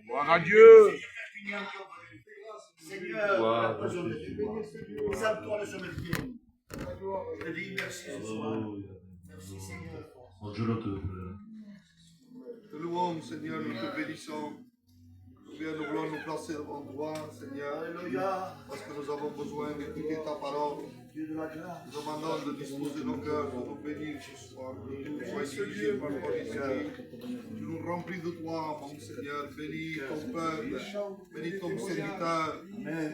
Gloire à Dieu. Seigneur, la présence de Dieu. Salve-toi le sommet de Dieu. Je te dis merci ce soir. Merci Seigneur. Te louons, Seigneur, nous te bénissons. Nous voulons nous placer devant toi, Seigneur. Alléluia. Parce que nous avons besoin d'écouter ta parole. Dieu de la grâce. Nous demandons de disposer nos cœurs, de nous bénir ce soir. Que nous soyons dirigés par ton esprit. Tu nous remplis de toi, mon Seigneur. Bénis ton peuple. Bénis ton serviteur.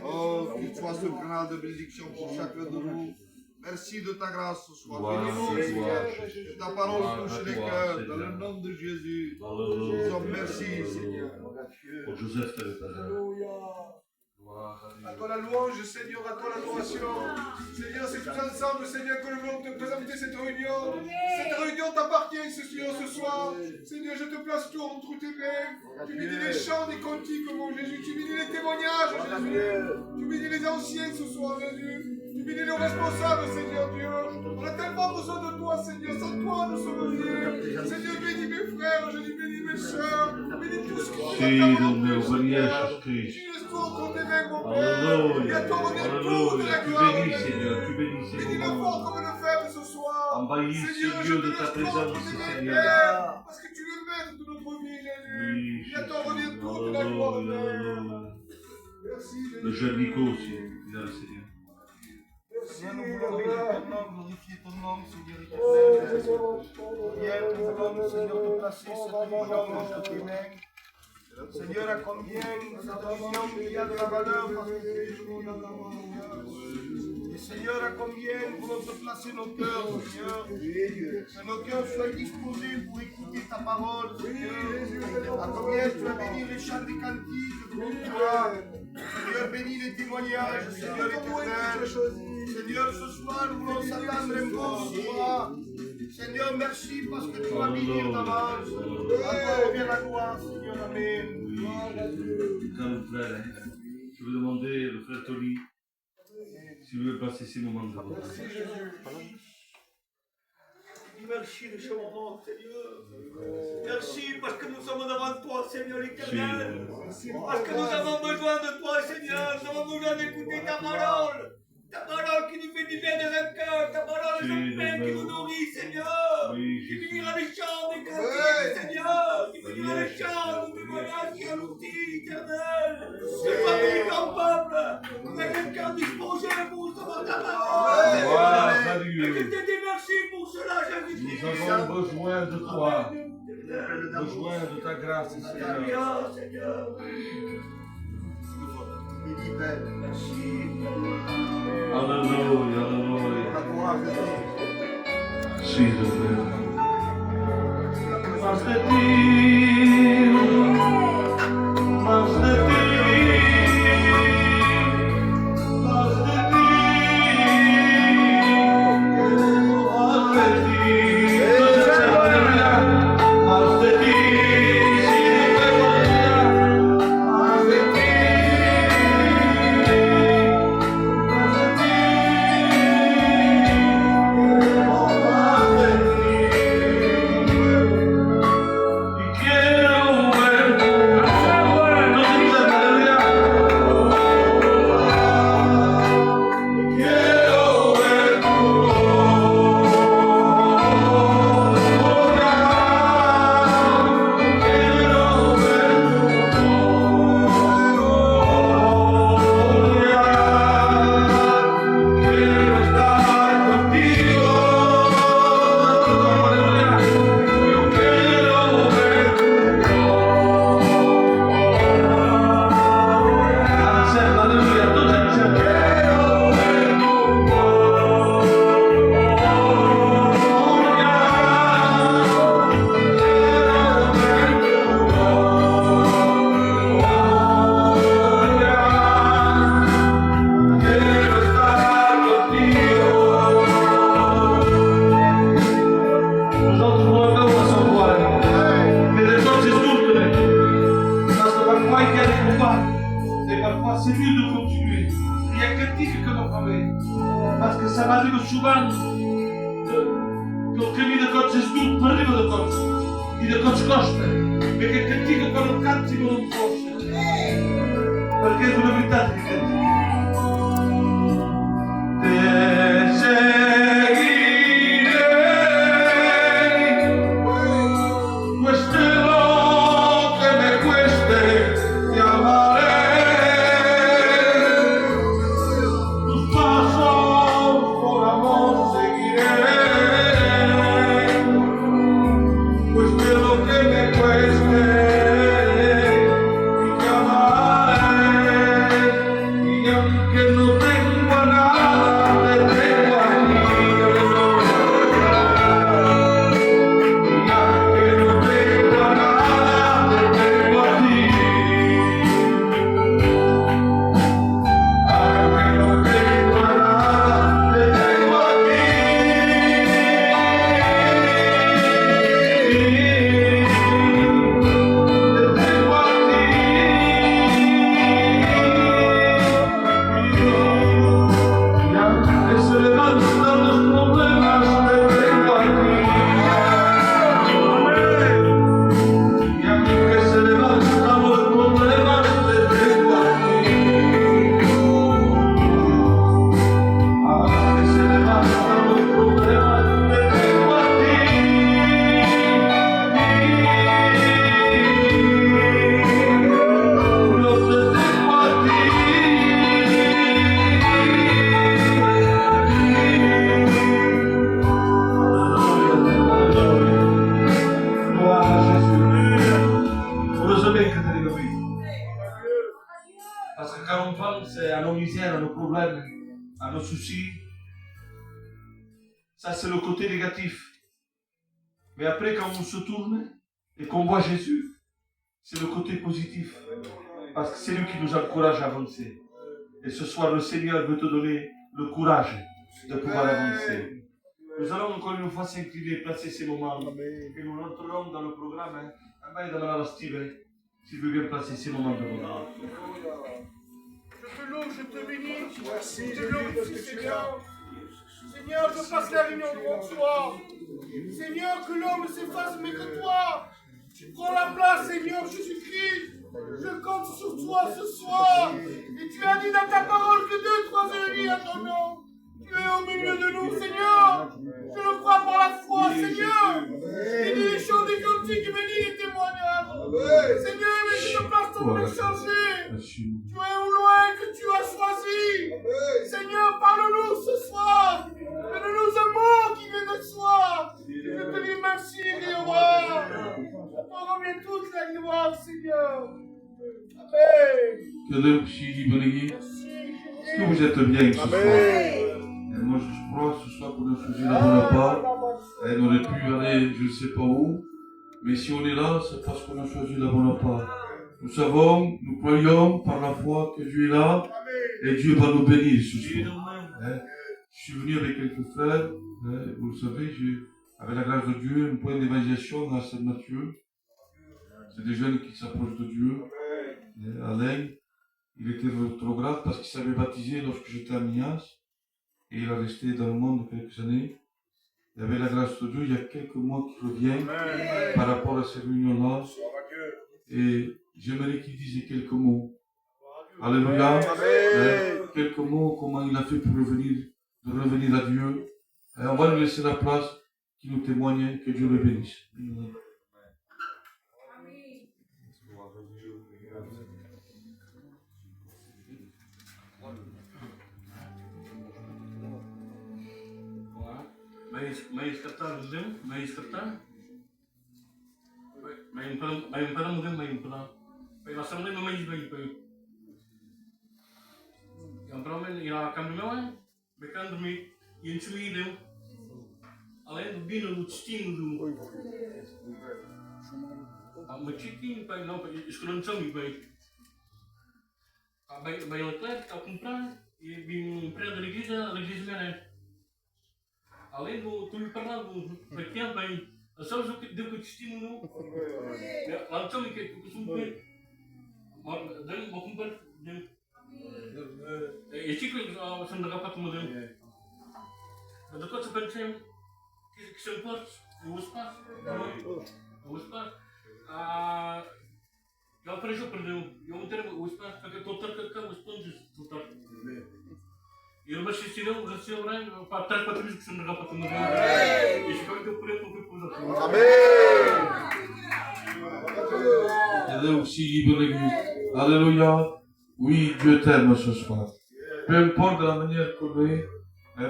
Oh, qu'il soit ce canal de bénédiction pour chacun de nous. Merci de ta grâce ce soir. Bénis-nous, Seigneur. Que ta parole touche les cœurs. Dans le nom de Jésus. Nous disons merci, Seigneur. Pour Joseph, à toi la louange, Seigneur, à toi l'adoration. Seigneur, c'est tous ensemble, Seigneur, que nous voulons te présenter cette réunion. Cette réunion t'appartient, Seigneur, ce soir. Seigneur, je te place tout entre tes mains. Tu bénis les chants des cantiques, mon Jésus. Tu bénis les témoignages, Jésus. Tu bénis les anciens ce soir, Jésus. Tu bénis nos responsables, Seigneur Dieu. On a tellement besoin de toi, Seigneur. Sans toi, nous sommes rien. Seigneur, bénis mes frères, je dis bénis mes soeurs. Bénis tout ce qui nous attend. Tu laisses tout entre tes mains, mon Père. Et à toi revient tout de la gloire. Bénis le fort comme le faible ce soir. Seigneur, je te laisse tout entre tes mains, Père. Parce que tu le mérites de notre vie, Jésus. Et à toi revient tout de la gloire, Père. Merci, Jésus. Le jeune Nico aussi, il a le Seigneur. Seigneur, nous voulons bénir ton nom, glorifier ton nom, Seigneur éternel. Seigneur, nous voulons, Seigneur, te placer cette réunion entre tes mains. Seigneur, à combien cette réunion il y a de la valeur parce que tu es venu dans mon cœur. Et Seigneur, à combien nous voulons te placer nos cœurs, Seigneur. Que nos cœurs soient disposés pour écouter ta parole, Seigneur. À combien tu as béni les chants des cantiques devant toi. Seigneur, bénis les témoignages, Seigneur éternel. Seigneur, ce soir, nous voulons s'attendre un peu sur toi. Seigneur, merci parce que tu vas bénir d'avance. À toi revient la gloire, Seigneur. Amen. Quand le frère, je veux demander le frère Tony s'il veut passer ces moments de vote. Merci Jésus. Merci de ce moment, Seigneur. Merci parce que nous sommes devant toi, Seigneur l'éternel. Parce que nous avons besoin de toi, Seigneur. Nous avons besoin d'écouter ta parole. Ta parole qui nous fait du bien dans un cœur. Ta parole est un pain qui nous nourrit, Seigneur. Tu béniras les chants des cantiques, Seigneur. Tu béniras les chants de témoignages qui allottis, éternel. Tu vas bénir ton peuple avec un cœur disposé pour recevoir ta parole. Et je te dis merci pour cela, Jésus. Nous avons besoin de toi, besoin de ta grâce, Seigneur. Seigneur. Merci. Alléluia, alléluia. S'il Más de ti, más de ti, más de ti, más de ti. Más de ti, si no me más de ti. Perché cantico che non canti con un po'. perché sulla verità di te. Te seguirei, queste notte me queste ti amarei, tus pasos por amor seguirei, queste notte me queste ti amarei, y aunque no tengo a nada, te tengo a ti. Y aunque no tengo a nada, te tengo a ti. Aunque no tengo a nada, te tengo a ti. Te tengo a ti. Y aunque se levantan los problemas, te tengo a ti. Y aunque se levantan los problemas, te tengo a ti. Aunque se levantan los problemas, te tengo a ti. Yo te tengo a ti. Gloire à Jésus. Vous le savez que t'es les amis. Parce que quand on parle, c'est à nos misères, à nos problèmes, à nos soucis. Ça, c'est le côté négatif. Mais après, quand on se tourne et qu'on voit Jésus, c'est le côté positif. Parce que c'est lui qui nous encourage à avancer. Et ce soir, le Seigneur veut te donner le courage de pouvoir avancer. Nous allons encore une fois s'incliner et placer ces moments. Et nous rentrerons dans le programme. Amen. Dans la Steve, s'il veut bien placer ces moments de bonheur. Je te loue, je te bénis. Merci, Je te Jésus, parce glorifie, que tu es Seigneur. Seigneur, je passe la réunion devant toi. Seigneur, que l'homme s'efface, mais que toi, tu prends la place, Seigneur Jésus-Christ. Je compte sur toi ce soir. Et tu as dit dans ta parole que 2, 3 unis à ton nom. Tu es au milieu de nous, Seigneur. Je le crois par la foi, Seigneur. Et dis les chants des cantiques, et bénis les témoignages. Seigneur, mais je te place ton nom échangé. Tu es au loin que tu as choisi. Seigneur, parle-nous ce soir. Donne-nous un mot qui vient de toi. Je te dis merci, Jéhovah. Je te remets toute la gloire, Seigneur. Amen. Que Dieu vous bénisse. Merci, Est-ce que vous êtes bien ce soir? Et moi, je crois ce soir qu'on a choisi la bonne part. Et on aurait pu aller je ne sais pas où. Mais si on est là, c'est parce qu'on a choisi la bonne part. Nous savons, nous croyons par la foi que Dieu est là. Et Dieu va nous bénir ce soir. Je suis venu avec quelques frères. Vous le savez, avec la grâce de Dieu, un point d'évangélisation à Saint-Mathieu. C'est des jeunes qui s'approchent de Dieu. Alain, il était trop grave parce qu'il s'avait baptisé lorsque j'étais à Minas. Et il a resté dans le monde quelques années. Et avec la grâce de Dieu, il y a quelques mois qu'il revient par rapport à ces réunions-là. Et j'aimerais qu'il dise quelques mots. Alléluia. Quelques mots, comment il a fait pour revenir à Dieu. Et on va lui laisser la place qui nous témoigne, que Dieu le bénisse. May iskata mungkin, may iskata. May pala mungkin, may pala. May lasang na may pa. Yang pala ila kamera, bekan demi yang cui deu. Além bino no destino do. Mas chiquinho pai não, escolhendo me pai. Vai Leclerc a comprar e vim para a igreja mesmo. Além do tu falar do pequeno bem, sabes o que deu que destino não? Lá então me que costumo ver. Mas vou comprar. E chico são da capa como deu. Mas depois eu pensei que são portos, o espaço. Já apareceu, perdeu. Eu vou ter o espaço para que eu estou a os pontos. E ele vai assistir ele, para trás para trás que se me dá para tomar. E se for que eu por ele, eu vou por Aide aussi bénéfique. Alléluia. Oui, Dieu t'aime ce soir. Peu importe de la manière qu'on est,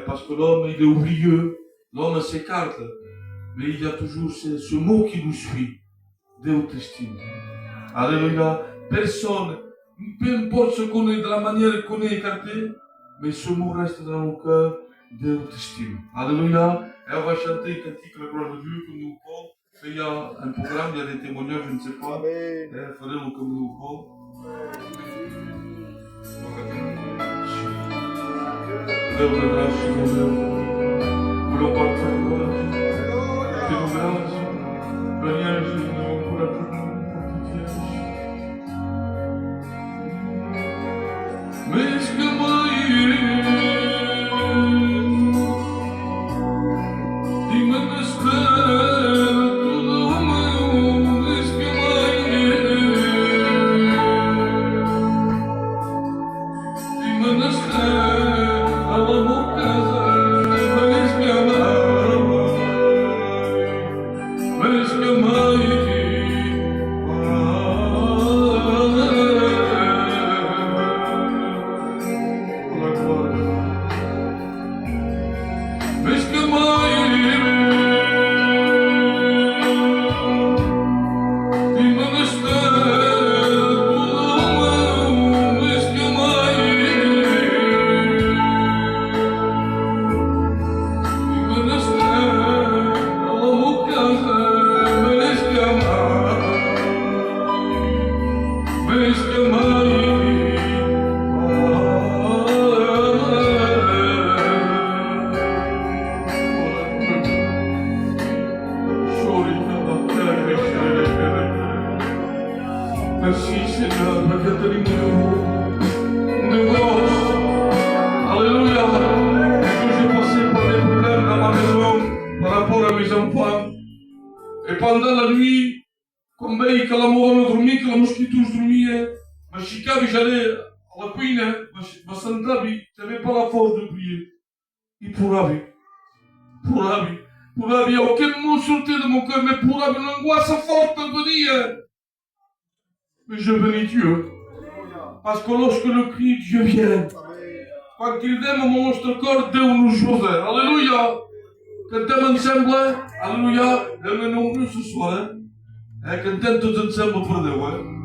parce que l'homme il est oublieux, l'homme s'écarte, mais il y a toujours ce mot qui nous suit. Dieu t'estime. Alléluia. Personne, peu importe ce qu'on est, de la manière qu'on est écarté, mais ce mot reste dans nos cœurs. Dieu t'estime. Alléluia. Et on va chanter un cantique la gloire de Dieu comme nous pouvons. Il y a un programme, il y a des témoignages, je ne sais pas. Et il faudrait comme nous pouvons. Deus da graça, por um quarto de glória, pelo braço, banheiros e não por a mas que mãe de menester tudo o meu, mas que mãe de menester je bénis Dieu. Parce que lorsque le cri de Dieu vient, quand il donne notre corps, Dieu nous chose. Alléluia. Cantons ensemble. Alléluia. Et nous nombreux ce soir. Et cantons tous ensemble pour Dieu. Oh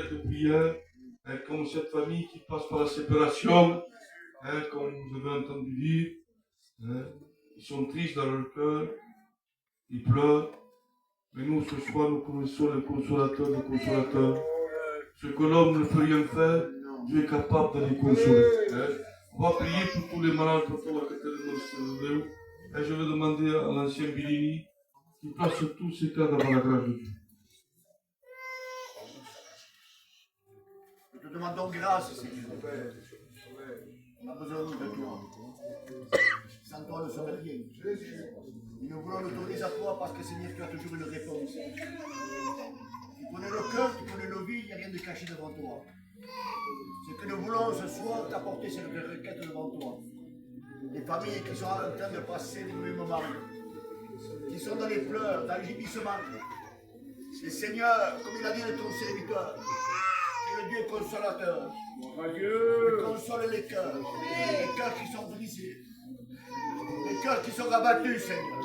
peut-être de prière, comme cette famille qui passe par la séparation, comme vous avez entendu dire, ils sont tristes dans leur cœur, ils pleurent, mais nous ce soir nous connaissons le consolateur. Ce que l'homme ne peut rien faire, Dieu est capable de les consoler. On va prier pour tous les malades, pour la cathédrale. Et je vais demander à l'ancien Billini qu'il place tous ces cas devant la grâce de Dieu. Nous te demandons grâce, Seigneur. On a besoin de toi. Sans toi, nous ne sommes rien. Et nous voulons nous tourner à toi parce que, Seigneur, tu as toujours une réponse. Tu connais nos cœurs, tu connais nos vies, il n'y a rien de caché devant toi. Ce que nous voulons ce soir, t'apporter cette requête devant toi. Les familles qui sont en train de passer les mêmes moments, qui sont dans les pleurs, dans le gémissement. Et Seigneur, comme il a dit de ton serviteur, tu es le Dieu consolateur. Tu consoles les cœurs qui sont brisés, les cœurs qui sont rabattus, Seigneur.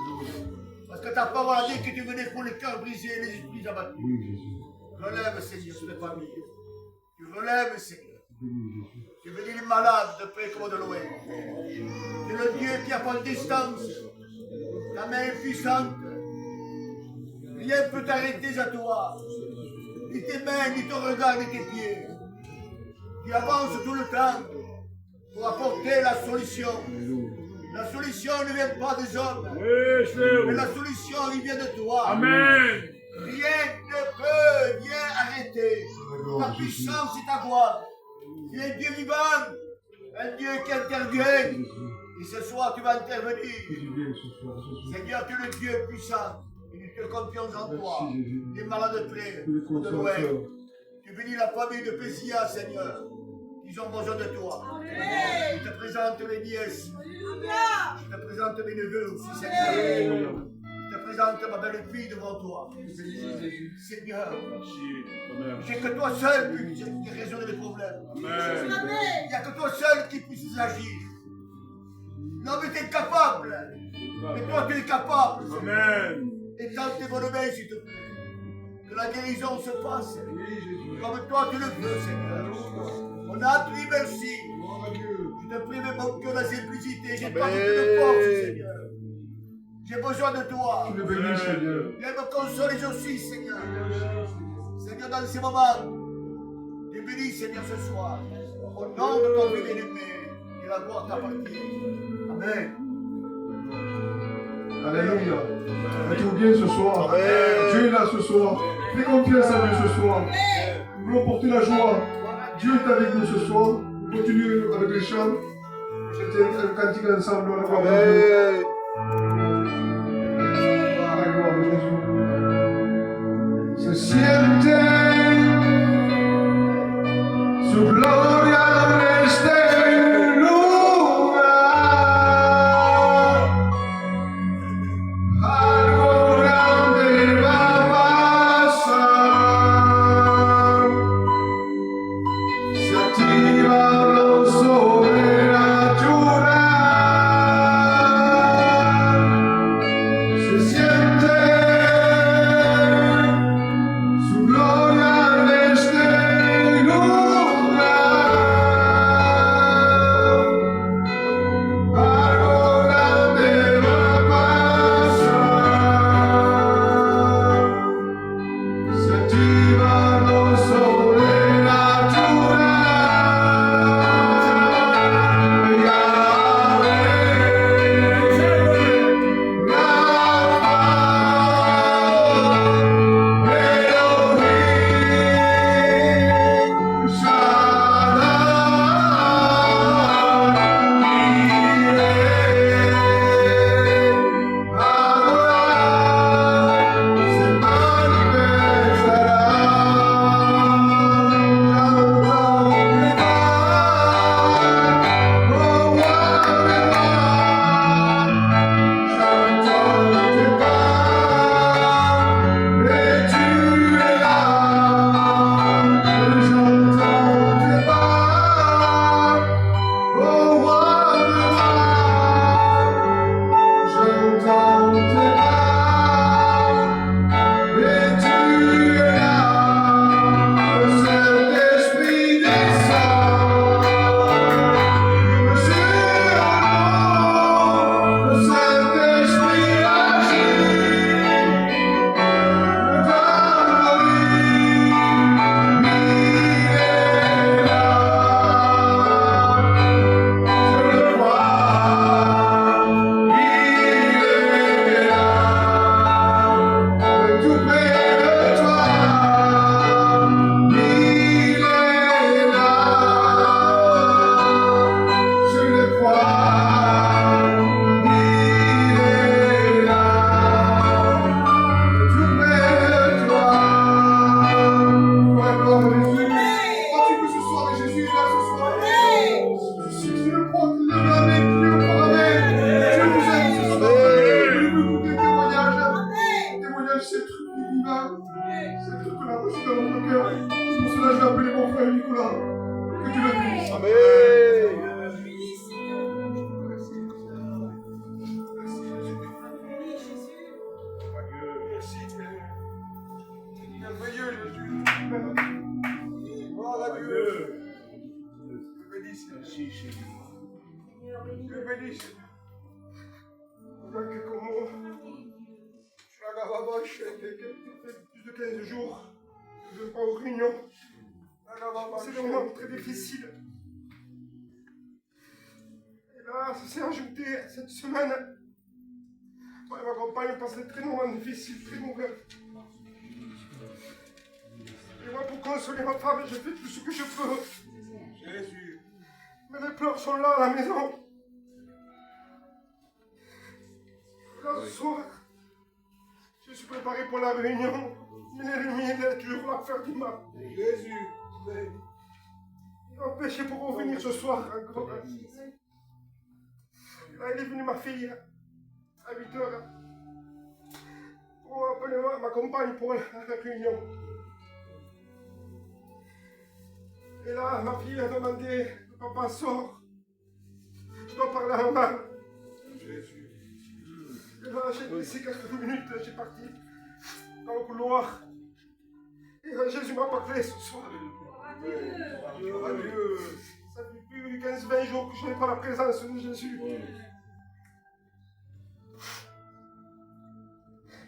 Parce que ta parole a dit que tu venais pour les cœurs brisés et les esprits abattus. Relève, Seigneur, sur les familles. Tu relèves, Seigneur. Tu bénis les malades de près comme de loin. Tu es le Dieu qui a pas de distance. Ta main est puissante. Rien ne peut t'arrêter à toi. Ni tes mains, ni ton regard, ni tes pieds. Tu avances tout le temps pour apporter la solution. La solution ne vient pas des hommes. Mais la solution, il vient de toi. Amen. Rien ne peut bien arrêter. Ta puissance et ta gloire. Tu es Dieu vivant, un Dieu qui intervient. Et ce soir, tu vas intervenir. Seigneur, tu es le Dieu puissant. Et nous te confions en toi. Les malades près, de loin. Tu bénis la famille de Pessia, Seigneur. Ils ont besoin de toi. Je te présente les nièces. Je te présente mes neveux aussi, Seigneur. Je te présente ma belle fille devant toi. Seigneur, j'ai que toi seul qui résout les problèmes. Il n'y a que toi seul qui puisse agir. L'homme est incapable, mais toi tu es capable. Amen. Étends tes bonnes mains, s'il te plaît. Que la guérison se fasse. Comme toi tu le veux, Seigneur. On a pris merci. Je te prie, mais mon cœur, la simplicité. J'ai pas beaucoup de force, Seigneur. J'ai besoin de toi. Tu le bénis, Seigneur. Viens me consoler aussi, Seigneur. Seigneur, dans ces moments, tu bénis, Seigneur, ce soir. Au nom de ton bien-aimé, et la gloire t'appartient. Amen. Alléluia. Faites-vous bien ce soir. Dieu est là ce soir. Fais confiance à Dieu ce soir. Nous voulons porter la joie. Dieu est avec nous ce soir. Nous continuons avec les chants. C'était un cantique ensemble. La gloire de Dieu. La gloire de Jésus. Se siente su gloria en este lugar. Algo grande va a pasar. Se activa lo sobrenatural. Se siente su gloria en este lugar. frère Nicolas. Que tu le bénisses. Amen. Merci, Père. Merveilleux, Jésus. Gloire à Dieu. Je bénis, Seigneur. Je bénis, Seigneur. Dans quelques mots, je suis à Gavaboche, plus de 15 jours. Je ne vais pas aux réunions. C'est des moments très difficiles. Et là, ça s'est ajouté cette semaine. Moi et ma compagne passent des très moments difficiles, très mauvais. Et moi, pour consoler ma femme, je fais tout ce que je peux. Jésus. Mais les pleurs sont là à la maison. Et là, ce soir, je suis préparé pour la réunion. Mais l'ennemi est toujours là pour faire du mal. Jésus. Il m'a empêché pour revenir ce soir encore. Là, il est venu ma fille à 8 heures pour appeler ma compagne pour la réunion. Et là, ma fille a demandé, papa sort, je dois parler à maman. Jésus. Et là, j'ai laissé quelques minutes, j'ai parti dans le couloir. Et là, Jésus m'a parlé ce soir. Adieu. Ça fait plus de 15-20 jours que je n'ai pas la présence de Jésus.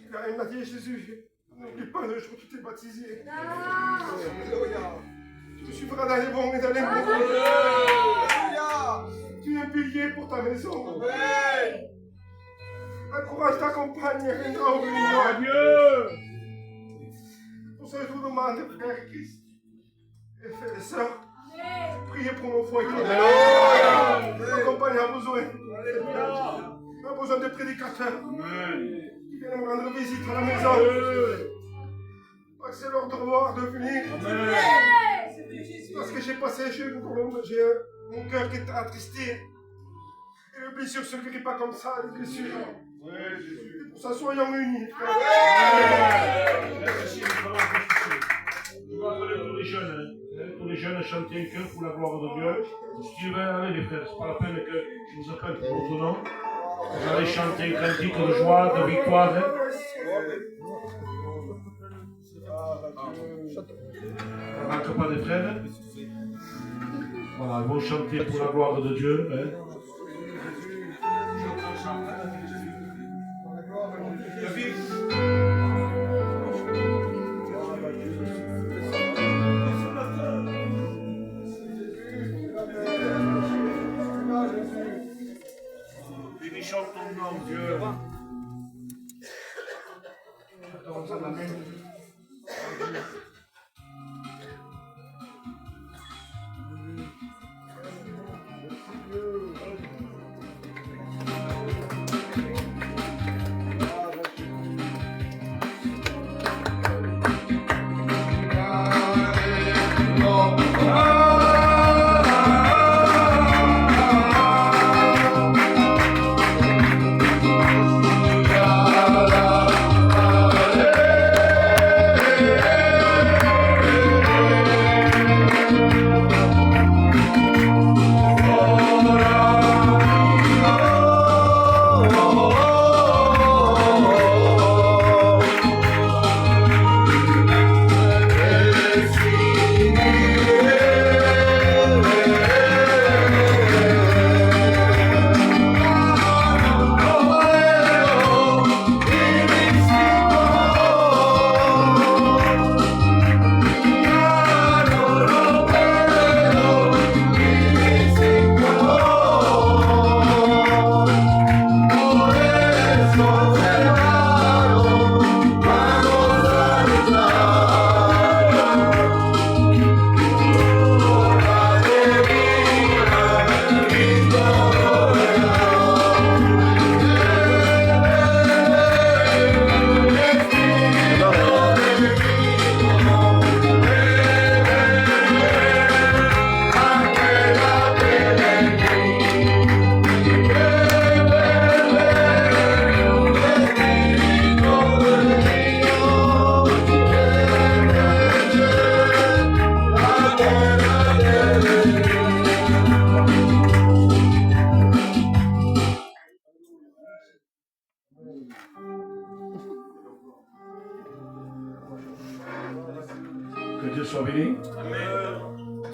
Et là, il m'a dit, Jésus, n'oublie pas le jour où tu t'es baptisé. Alléluia. Tu suivras dans les bons et dans les mauvais. Alléluia. Tu es un pilier pour ta maison. Amen. Encourage ta compagne et viendra au réunion. Adieu. Pour ça, je vous demande, frère Christ et frères et sœurs, priez pour mon foyer. Ma compagne a besoin. Elle a besoin de prédicateurs qui viennent me rendre visite à la maison. Parce que c'est leur devoir de venir. Parce que j'ai passé j'ai mon cœur qui est attristé. Et les blessures ne se guérissent pas comme ça, les blessures. C'est pour ça, soyons unis. Je vais appeler tous les jeunes. Tous les jeunes à chanter un cœur pour la gloire de Dieu. Si tu veux, allez les frères, c'est pas la peine que je vous appelle pour votre nom. Vous allez chanter un cantique de joie, de victoire. On ne manque pas de frères. Voilà, ils vont chanter pour la gloire de Dieu. Bénissons ton nom, Dieu. Amen. Amen.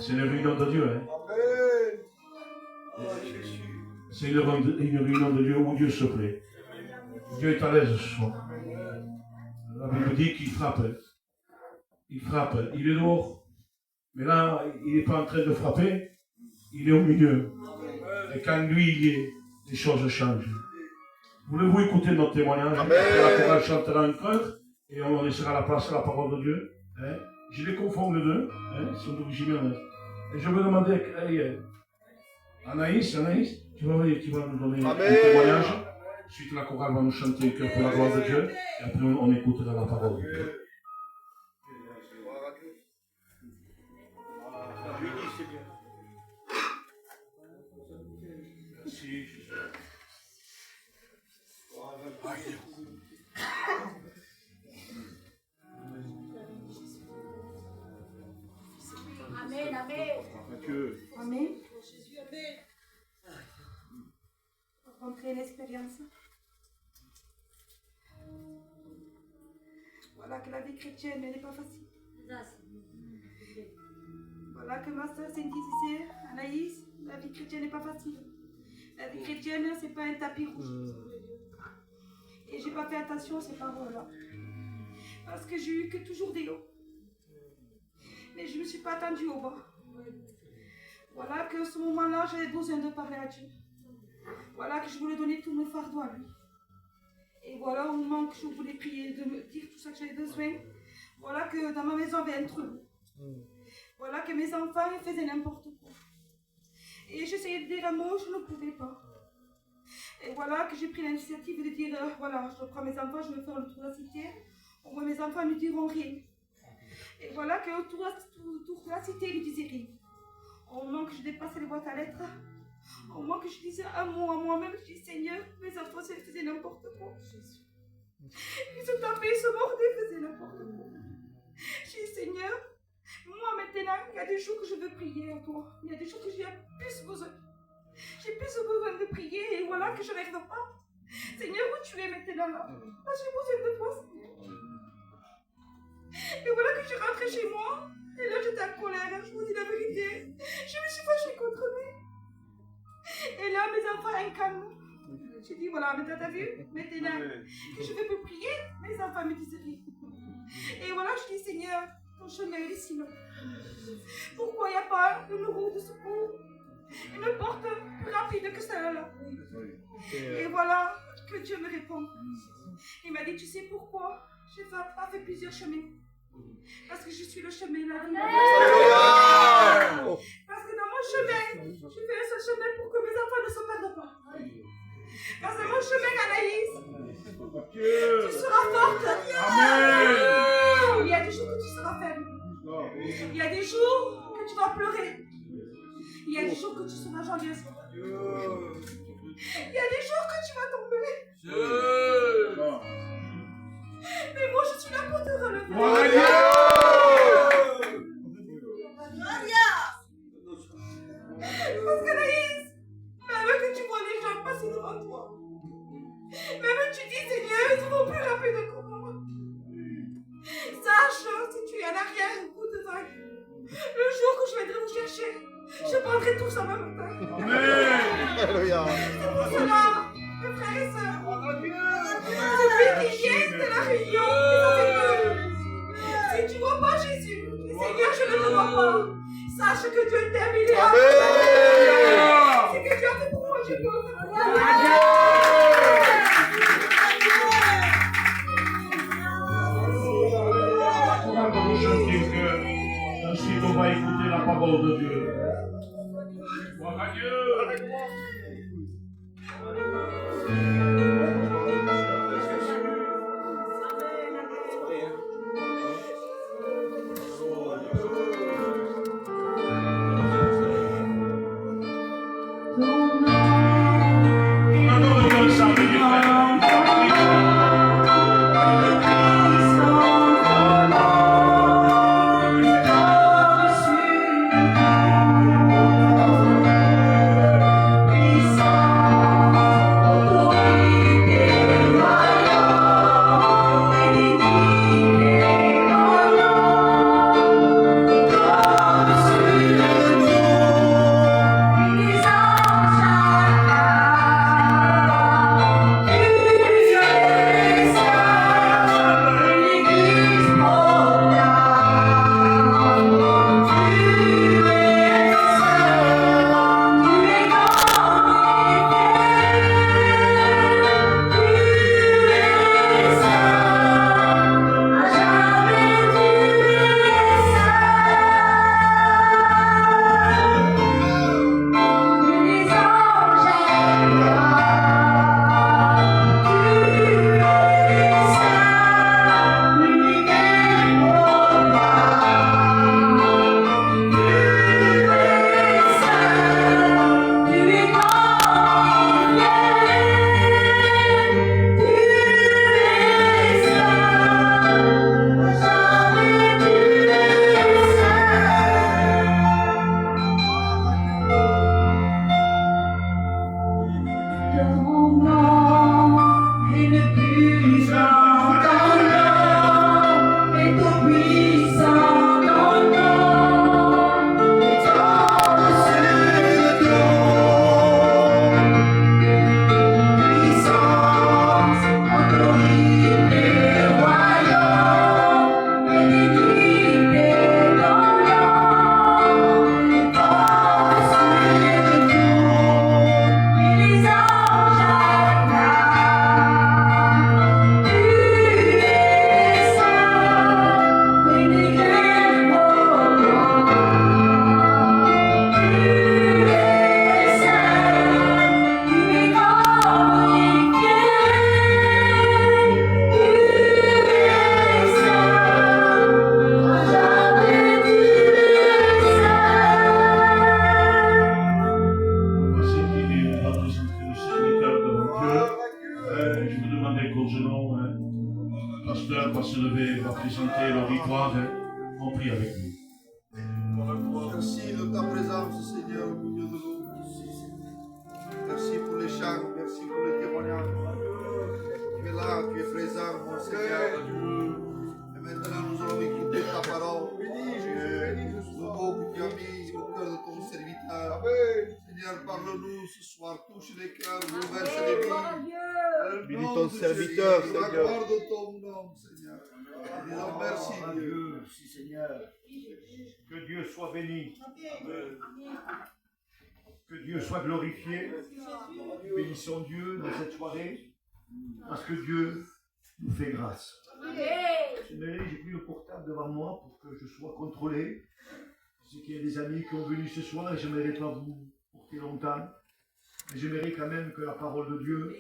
C'est une réunion de Dieu. Hein. Amen. C'est une réunion de Dieu où Dieu se plaît. Dieu est à l'aise ce soir. La Bible dit qu'il frappe. Il frappe. Il est dehors. Mais là, il n'est pas en train de frapper. Il est au milieu. Et quand lui il est, les choses changent. Voulez-vous écouter notre témoignage? La chorale chantera un chœur et on laissera la place à la parole de Dieu. Hein? Je les confonds les deux. Hein? Sont d'origine honnête. Et je vais demander Anaïs, tu vas nous donner un témoignage. Ensuite, la chorale va nous chanter un chœur pour la gloire de Dieu. Et après, on écoutera la parole de Dieu. Merci, Jésus. Amen, amen. Amen. Jésus, amen. Rencontrer l'expérience. Voilà que la vie chrétienne n'est pas facile. Voilà que ma soeur Cindy disait, Anaïs, la vie chrétienne n'est pas facile. La vie chrétienne, c'est pas un tapis rouge. Et j'ai pas fait attention à ces paroles-là. Parce que j'ai eu que toujours des hauts. Mais je ne me suis pas attendue au bas. Voilà que ce moment-là, j'avais besoin de parler à Dieu. Voilà que je voulais donner tous mes fardeaux à lui. Et voilà au moment que je voulais prier, de me dire tout ça que j'avais besoin. Voilà que dans ma maison, il y avait un trou. Voilà que mes enfants ils faisaient n'importe quoi. Et j'essayais de dire un mot, je ne pouvais pas. Et voilà que j'ai pris l'initiative de dire, voilà, je prends mes enfants, je vais faire le tour de la cité. Au moins mes enfants ne diront rien. Et voilà qu'autour de la cité, ils ne disaient rien. Au moment que je dépassais les boîtes à lettres, au moment que je disais un mot à moi-même, je dis Seigneur, mes enfants faisaient n'importe quoi. Ils se tapaient, ils se mordaient, ils faisaient n'importe quoi. Je dis Seigneur, moi maintenant, il y a des jours que je veux prier à toi. Il y a des jours que j'ai plus besoin. J'ai plus besoin de prier et voilà que je n'arrive pas. Seigneur, où tu es maintenant là? J'ai besoin de toi, Seigneur. Et voilà que je suis rentrée chez moi. Et là, j'étais en colère. Je vous dis la vérité. Je me suis fâchée contre lui. Et là, mes enfants incarnent. J'ai dit, voilà, mais t'as vu? Maintenant que je veux plus prier, mes enfants me disent rien. Et voilà, je dis, Seigneur, ton chemin est si long. Pourquoi il n'y a pas une roue de secours? Une porte plus rapide que celle-là. Et voilà que Dieu me répond. Il m'a dit, tu sais pourquoi j'ai pas fait plusieurs chemins? Parce que je suis le chemin là. Parce que dans mon chemin, je fais un seul chemin pour que mes enfants ne se perdent pas. Parce que mon chemin, Anaïs, tu seras forte. Amen. Il y a des jours que tu seras faible. Il y a des jours que tu vas pleurer. Il y a des jours que tu seras joyeuse. Il y a des jours que tu vas tomber. Mais moi, je suis là pour te relever. Parce qu'Anaïs, même que tu vois les gens passer devant toi, même tu dis, Seigneur, ils vont plus rapide que moi. Sache, si tu es en arrière ou devant, le jour que je viendrai vous chercher, je prendrai tout ça en même temps. Alléluia. C'est pour cela, mes frères et sœurs, celui qui vient de la réunion, si tu vois pas Jésus, Seigneur, je ne te vois pas. Sache que Dieu t'aime, il est là. C'est que Dieu a fait pour moi, je peux On va nous chanter un chœur. Ensuite, on va écouter la parole de Dieu. Gloire à Dieu. Amen. se lever, on va présenter l'auditoire, on prie avec lui. Merci de ta présence, Seigneur, au milieu de nous. Merci pour les chants, merci pour les témoignages. Tu es là, tu es présent, mon Seigneur. Et maintenant, nous allons écouter ta parole. Le mot que tu as mis au cœur de ton serviteur. Seigneur, parle-nous ce soir, touche les cœurs, bouleverse les vies. Bénis ton serviteur, Seigneur. Accorde ton nom, Seigneur. Disons merci, Dieu. Merci Seigneur. Que Dieu soit béni. Que Dieu soit glorifié. Bénissons Dieu dans cette soirée, parce que Dieu nous fait grâce. J'ai pris le portable devant moi pour que je sois contrôlé. Je sais qu'il y a des amis qui sont venus ce soir et je n'aimerais pas vous porter longtemps. Mais j'aimerais quand même que la parole de Dieu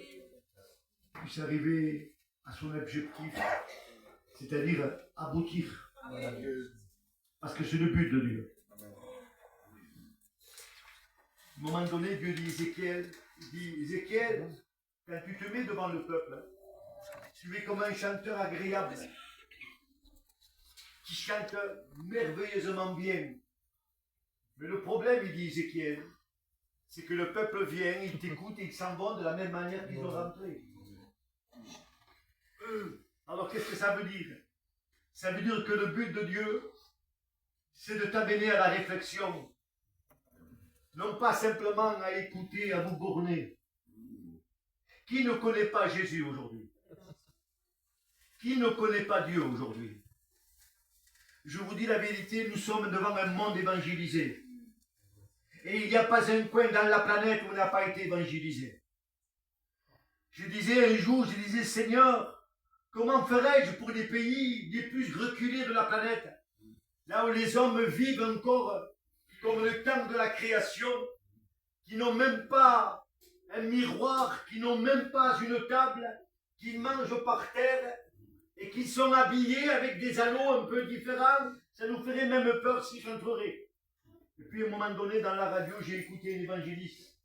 puisse arriver à son objectif, c'est-à-dire aboutir. Parce que c'est le but de Dieu. À un moment donné, Dieu dit Ézéchiel, quand tu te mets devant le peuple, tu es comme un chanteur agréable, qui chante merveilleusement bien. Mais le problème, il dit Ézéchiel, c'est que le peuple vient, il t'écoute et ils s'en vont de la même manière qu'ils ont rentré. Alors qu'est-ce que ça veut dire? Ça veut dire que le but de Dieu, c'est de t'amener à la réflexion. Non pas simplement à écouter, à vous borner. Qui ne connaît pas Jésus aujourd'hui? Qui ne connaît pas Dieu aujourd'hui? Je vous dis la vérité, nous sommes devant un monde évangélisé. Et il n'y a pas un coin dans la planète où on n'a pas été évangélisé. Je disais un jour, Seigneur, comment ferais-je pour les pays les plus reculés de la planète, là où les hommes vivent encore comme le temps de la création, qui n'ont même pas un miroir, qui n'ont même pas une table, qui mangent par terre et qui sont habillés avec des anneaux un peu différents, ça nous ferait même peur s'ils rentreraient. Et puis à un moment donné, dans la radio, j'ai écouté un évangéliste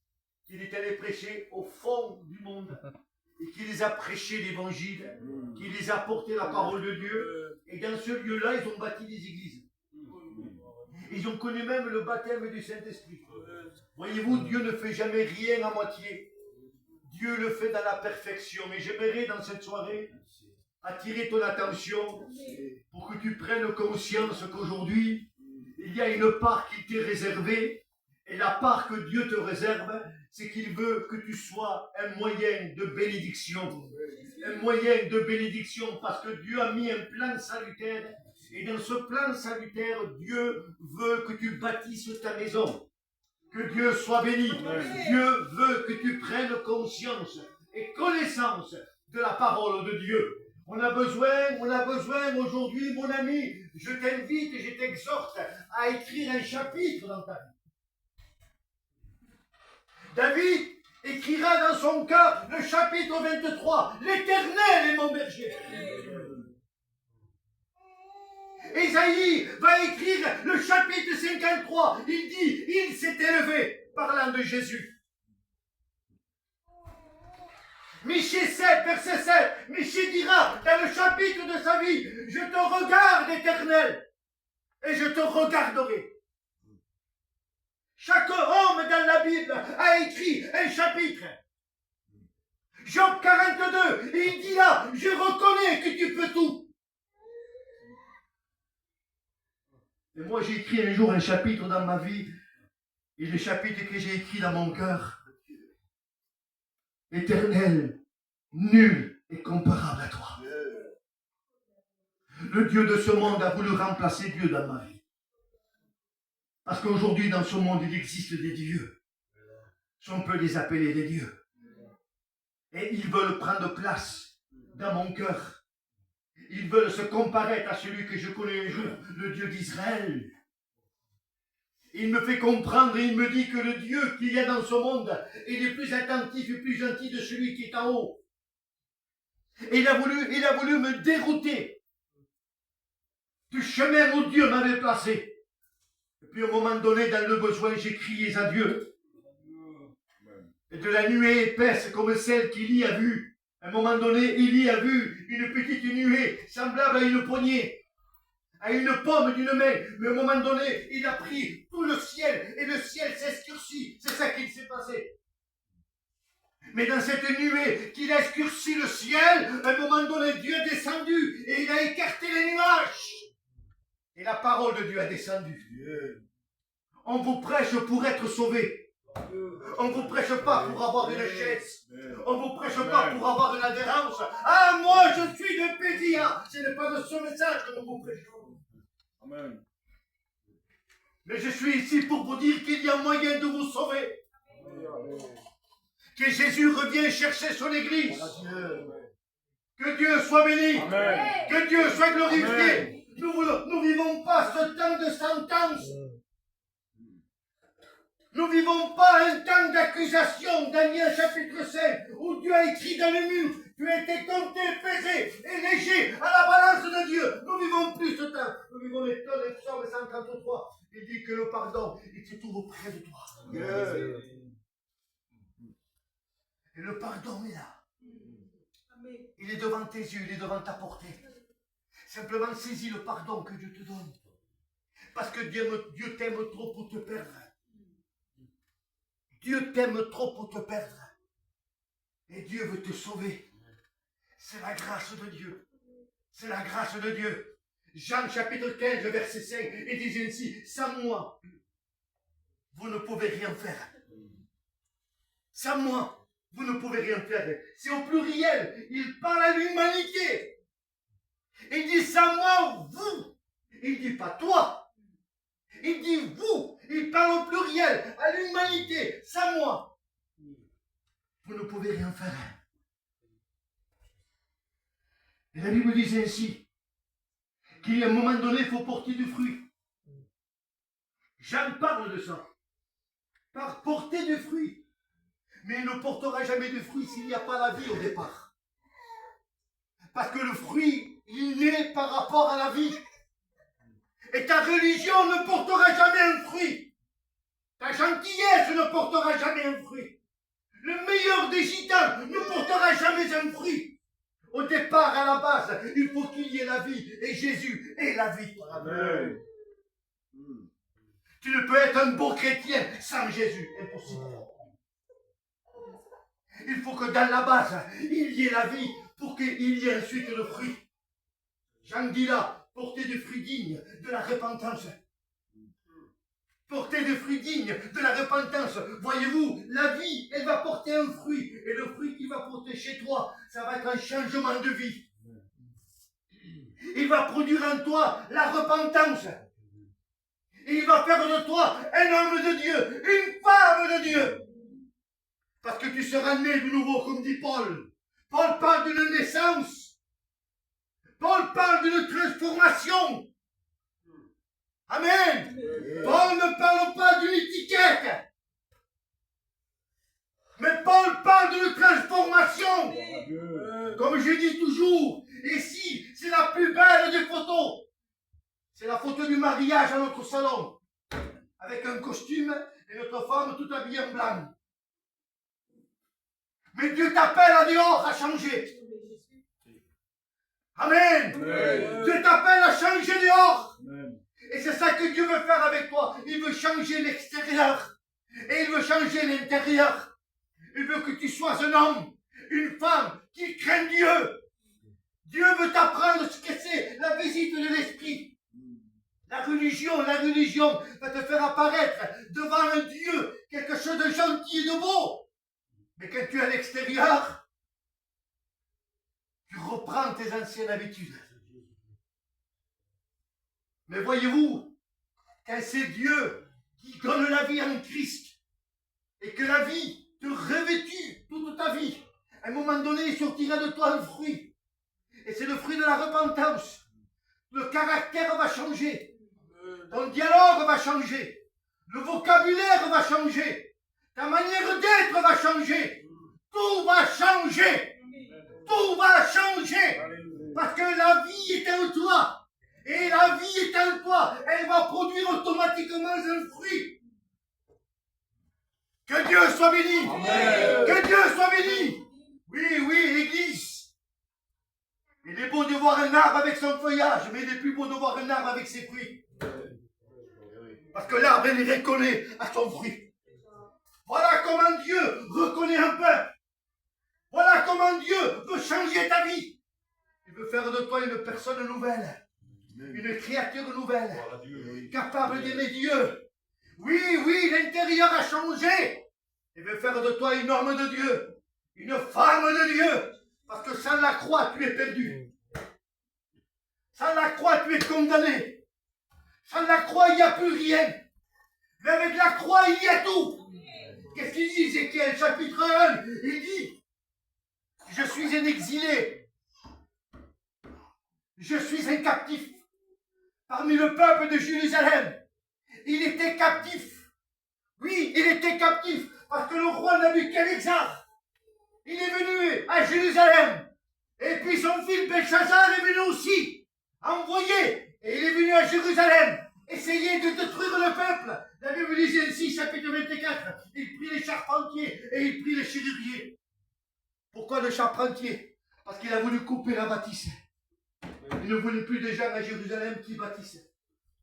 qui est allé prêcher au fond du monde et qui les a prêché l'évangile, qui les a porté la parole de Dieu. Et dans ce lieu-là, ils ont bâti des églises. Ils ont connu même le baptême du Saint-Esprit. Voyez-vous, Dieu ne fait jamais rien à moitié. Dieu le fait dans la perfection. Mais j'aimerais dans cette soirée attirer ton attention pour que tu prennes conscience qu'aujourd'hui, il y a une part qui t'est réservée. Et la part que Dieu te réserve, c'est qu'il veut que tu sois un moyen de bénédiction. Un moyen de bénédiction parce que Dieu a mis un plan salutaire. Et dans ce plan salutaire, Dieu veut que tu bâtisses ta maison. Que Dieu soit béni. Dieu veut que tu prennes conscience et connaissance de la parole de Dieu. On a besoin aujourd'hui, mon ami, je t'invite et je t'exhorte à écrire un chapitre dans ta vie. David écrira dans son cœur le chapitre 23, l'Éternel est mon berger. Ésaïe va écrire le chapitre 53, il dit, il s'est élevé, parlant de Jésus. Michée 7, verset 7, Michée dira dans le chapitre de sa vie, je te regarde, Éternel, et je te regarderai. Chaque homme dans la Bible a écrit un chapitre. Job 42, il dit là, je reconnais que tu peux tout. Et moi j'ai écrit un jour un chapitre dans ma vie, et le chapitre que j'ai écrit dans mon cœur, Éternel, nul est comparable à toi. Le Dieu de ce monde a voulu remplacer Dieu dans ma vie. Parce qu'aujourd'hui, dans ce monde, il existe des dieux. Si on peut les appeler des dieux. Et ils veulent prendre place dans mon cœur. Ils veulent se comparer à celui que je connais un jour, le Dieu d'Israël. Il me fait comprendre et il me dit que le Dieu qu'il y a dans ce monde est le plus attentif et plus gentil de celui qui est en haut. Et il a voulu me dérouter du chemin où Dieu m'avait placé. Et puis à un moment donné, dans le besoin, j'ai crié à Dieu. Et de la nuée épaisse comme celle qu'Élie a vue, À un moment donné, Élie a vu une petite nuée semblable à une poignée, à une pomme d'une main. Mais à un moment donné, il a pris tout le ciel et le ciel s'est escurci. C'est ça qui s'est passé. Mais dans cette nuée qu'il a escurci le ciel, à un moment donné, Dieu est descendu et il a écarté les nuages. Et la parole de Dieu a descendu. On vous prêche pour être sauvé. On ne vous prêche pas pour avoir une chaise. On ne vous prêche pas pour avoir une adhérence. Ah, moi, je suis de Pédia. Ce n'est pas de ce message que nous vous prêchons. Amen. Mais je suis ici pour vous dire qu'il y a moyen de vous sauver. Que Jésus revient chercher son église. Que Dieu soit béni. Amen. Que Dieu soit glorifié. Nous ne vivons pas ce temps de sentence. Nous ne vivons pas un temps d'accusation. Daniel chapitre 5, où Dieu a écrit dans le mur, tu as été compté, pesé et léger à la balance de Dieu. Nous ne vivons plus ce temps. Nous vivons les temps des psaumes 133. Il dit que le pardon, il se trouve près de toi. Et le pardon est là. Il est devant tes yeux, il est devant ta portée. Simplement saisis le pardon que Dieu te donne. Parce que Dieu t'aime trop pour te perdre. Dieu t'aime trop pour te perdre. Et Dieu veut te sauver. C'est la grâce de Dieu. C'est la grâce de Dieu. Jean chapitre 15, verset 5, il dit ainsi, sans moi, vous ne pouvez rien faire. Sans moi, vous ne pouvez rien faire. C'est au pluriel. Il parle à l'humanité. Il dit sans moi, vous. Il dit pas toi. Il dit vous. Il parle au pluriel, à l'humanité. Sans moi, vous ne pouvez rien faire. Et la Bible dit ainsi, qu'il y a un moment donné, il faut porter du fruit. Jean parle de ça. Par porter du fruit. Mais il ne portera jamais de fruit s'il n'y a pas la vie au départ. Parce que le fruit, il naît par rapport à la vie. Et ta religion ne portera jamais un fruit. Ta gentillesse ne portera jamais un fruit. Le meilleur des gitans ne portera jamais un fruit. Au départ, à la base, il faut qu'il y ait la vie. Et Jésus est la vie. Amen. Tu ne peux être un beau chrétien sans Jésus. Impossible. Il faut que dans la base, il y ait la vie pour qu'il y ait ensuite le fruit. Jean dit là, porter des fruits dignes de la repentance. Porter des fruits dignes de la repentance. Voyez-vous, la vie, elle va porter un fruit. Et le fruit qu'il va porter chez toi, ça va être un changement de vie. Il va produire en toi la repentance. Et il va faire de toi un homme de Dieu, une femme de Dieu. Parce que tu seras né de nouveau, comme dit Paul. Paul parle d'une naissance. Paul parle d'une transformation. Amen. Paul ne parle pas d'une étiquette. Mais Paul parle d'une transformation. Comme je dis toujours, ici, c'est la plus belle des photos. C'est la photo du mariage à notre salon. Avec un costume et notre femme tout habillée en blanc. Mais Dieu t'appelle à dehors à changer. Amen. Amen. Dieu t'appelle à changer dehors. Amen. Et c'est ça que Dieu veut faire avec toi. Il veut changer l'extérieur. Et il veut changer l'intérieur. Il veut que tu sois un homme, une femme qui craint Dieu. Dieu veut t'apprendre ce que c'est la visite de l'esprit. La religion va te faire apparaître devant un Dieu quelque chose de gentil et de beau. Mais quand tu es à l'extérieur, tu reprends tes anciennes habitudes. Mais voyez-vous, quand c'est Dieu qui donne la vie en Christ, et que la vie te revêtue toute ta vie, à un moment donné, il sortira de toi un fruit. Et c'est le fruit de la repentance. Le caractère va changer. Ton dialogue va changer. Le vocabulaire va changer. Ta manière d'être va changer. Tout va changer. Tout va changer. Parce que la vie est en toi. Et la vie est en toi. Elle va produire automatiquement un fruit. Que Dieu soit béni. Amen. Que Dieu soit béni. Oui, l'église. son feuillage, mais il est plus beau de voir un arbre avec ses fruits. Parce que l'arbre, il les reconnaît à son fruit. Voilà comment Dieu reconnaît un peuple. Voilà comment Dieu veut changer ta vie. Il veut faire de toi une personne nouvelle. Une créature nouvelle. Capable d'aimer Dieu. Oui, l'intérieur a changé. Il veut faire de toi une homme de Dieu. Une femme de Dieu. Parce que sans la croix, tu es perdu. Sans la croix, tu es condamné. Sans la croix, il n'y a plus rien. Mais avec la croix, il y a tout. Qu'est-ce qu'il dit, Ézéchiel, chapitre 1? Il dit, je suis un exilé. Je suis un captif. Parmi le peuple de Jérusalem. Il était captif. Oui, il était captif. Parce que le roi Nabuchodonosor, il est venu à Jérusalem. Et puis son fils Belshazzar est venu aussi. Envoyé. Et il est venu à Jérusalem. Essayer de détruire le peuple. La Bible dit ainsi, chapitre 24. Il prit les charpentiers et il prit les chéruriers. Pourquoi le charpentier? Parce qu'il a voulu couper la bâtisse. Il ne voulait plus de gens à Jérusalem qui bâtissaient.